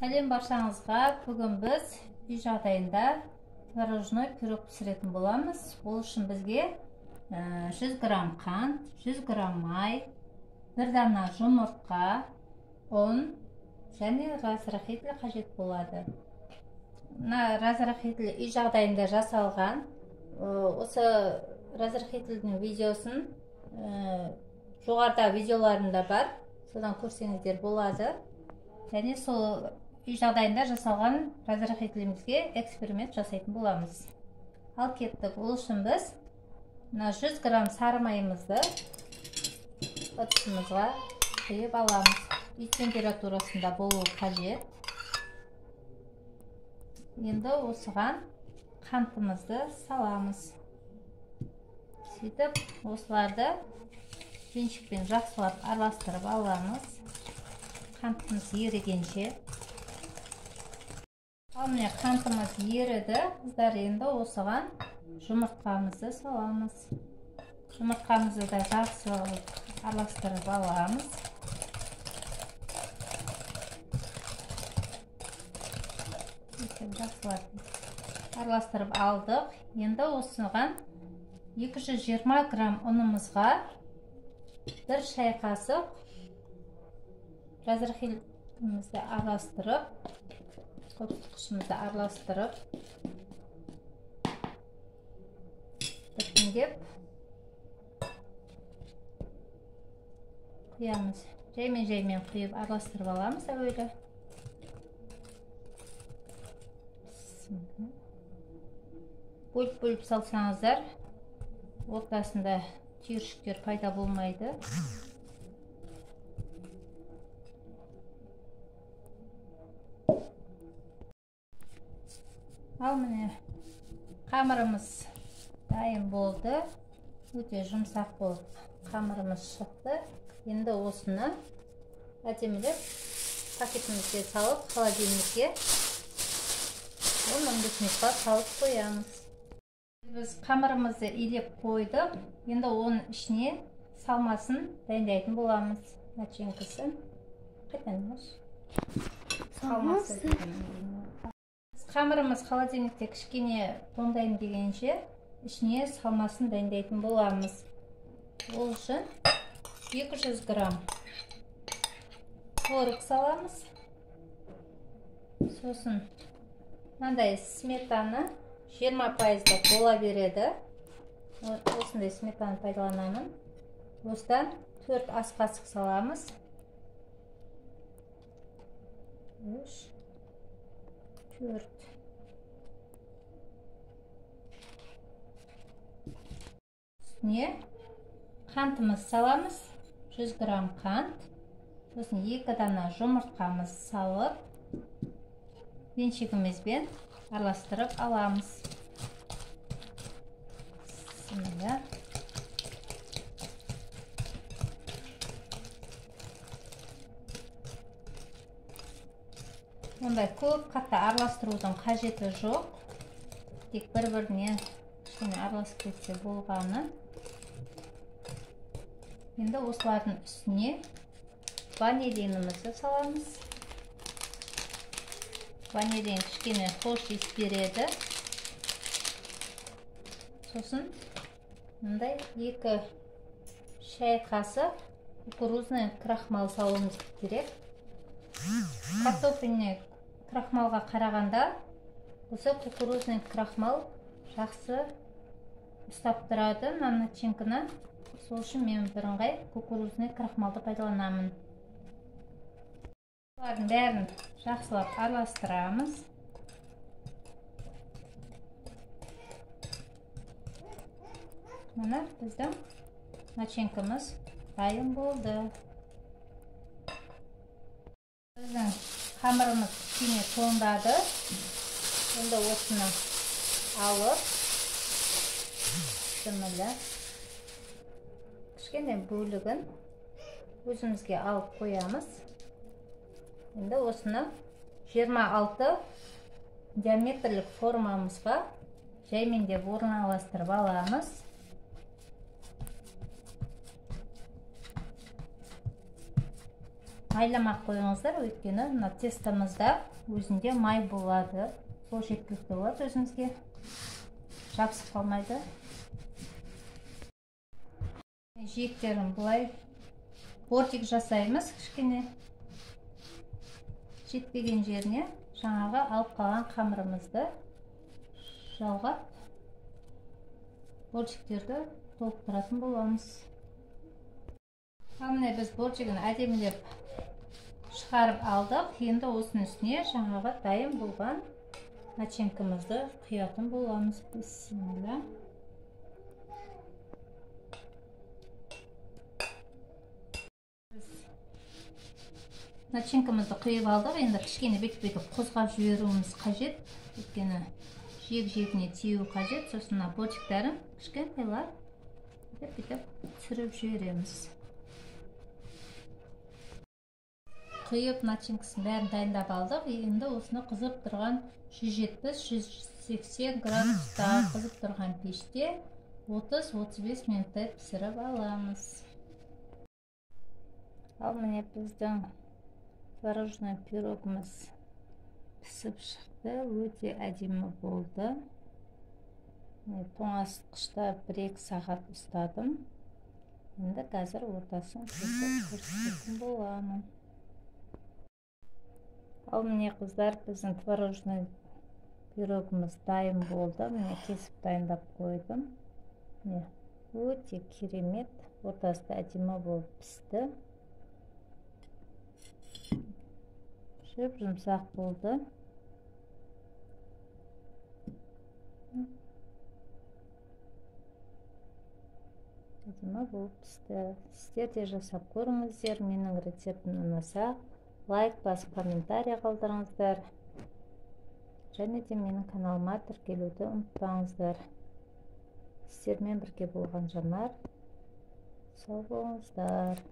Сәлем баршаңызға. Бүгін біз үй жағдайында творожной пирог пісіретін боламыз. Ол үшін бізге 100 грамм қант, 100 грамм май, 1 дана жұмыртқа, ұн және разрыхитель қажет болады. Мына разрыхитель үй жағдайында жасалған. Осы разрыхительдің видеосын жоғарыда видеоларында бар. Содан көрсеңіздер болады. Және сол үй жағдайында жасалған разрыхителімізге эксперимент жасайтын боламыз. Ал кеттік. Ол үшін біз 100 грамм сары майымызды ыдысымызға құйып аламыз. Үй температурасында болуы қажет. Енді осыған қантымызды саламыз. Сөйтіп, осыларды венчикпен жақсылап араластырып аламыз. Қантымыз ерігенше. Ал міне қантымыз еріді. Қыздар, енді осыған жұмыртқамызды саламыз. Жұмыртқамызды да жақсылап араластырып аламыз. Жақсылап араластырып алдық. Енді осыған 220 грамм ұнымызға 1 шай қасық разрыхителімізді араластырып, қосқышымызды араластырып, біртіндеп құямыз. Жаймен құйып араластырып аламыз әуелі. Бөліп салсаңыздар, ортасында түйіршіктер пайда болмайды. Ал міне қамырымыз дайын болды. Өте жұмсақ болып қамырымыз шықты. Енді осыны әдемілеп пакетімізге салып, холодильникке 10-15 минутқа салып қоямыз. Біз қамырымызды илеп қойдық. Енді оның ішіне салмасын дайындайтын боламыз. Начинкасын қайтамыз. Қамырымыз холодильникте кішкене тоңдайын дегенше ішіне салмасын дайындайтын боламыз. Ол үшін 200 грамм творог саламыз. Сосын мынандай сметана 20% бола береді. Осындай сметана пайдаланамын. Осыдан 4 ас қасық саламыз. 4. Үстіне қантымыз саламыз. 100 грамм қант. Сосын 2 дана жұмыртқамыз салып, венчигімізбен араластырып аламыз. Ондай көп қатты араластырудың қажеті жоқ. Тек бір-біріне араласып кетсе болғаны. Енді осылардың үстіне ванилинімізді саламыз. Ванилин кішкене хош иіс береді. Сосын мындай 2 шай қасық кукурузный крахмал салуымыз керек. Картофельный крахмалға қарағанда осы кукурузный крахмал жақсы ұстап тұрады начинканы. Сол үшін мен бірыңғай кукурузный крахмалды пайдаланамын. Олардың бәрін жақсылап араластырамыз. Мына біздің начинкамыз дайын болды. Біздің қамырымыз кішкене тоңдады. Енді осыны алып, кішкене бөлігін өзімізге алып қоямыз. Енді осыны 26 диаметрлік формамызға жаймен де орналастырып аламыз. майламақ қойыңыздар, өйткені мына тестамызда өзінде май болады. Сол жеткілікті болады өзімізге. Жабысып қалмайды. Жиектерін бұлай бортик жасаймыз кішкене. Жетпеген жеріне жаңағы алып қалған қамырымызды жалғап бортиктерді толықтыратын боламыз. Міне біз бортигін әдемілеп шығарып алдық. Енді осының үстіне жаңағы дайын болған начинкамызды құятын боламыз. Бисмилля. Начинкамызды құйып алдық. Енді кішкене бетіп қозғап жіберуіміз қажет. Өйткені жиек-жиегіне тиюі қажет. Сосын бортиктарын кішкентайлар бетіп түсіріп жібереміз. Құйып начинкасын бәрін дайындап алдық. Енді осыны қызып тұрған 170-180 градуста қызып тұрған пеште 30-35 минуттай пісіріп аламыз. Ал міне біздің творожный пирогымыз пісіп шықты. Өте әдемі болды. Тоңазытқышта 1-2 сағат ұстадым. Енді қазір ортасын кесіп көрсететін боламын. Ал міне қыздар, біздің творожный пирогымыз дайын болды. Міне кесіп дайындап қойдым. Өте керемет, ортасы әдемі болып пісті. Жұмсақ болды. Әдемі болып пісті. Сіздер де жасап көріңіздер. Менің рецептім ұнаса, лайк басып комментарий қалдырыңыздар. Және де менің каналыма тіркелуді ұмытпаңыздар. Сіздермен бірге болған Жанар. Сау болыңыздар.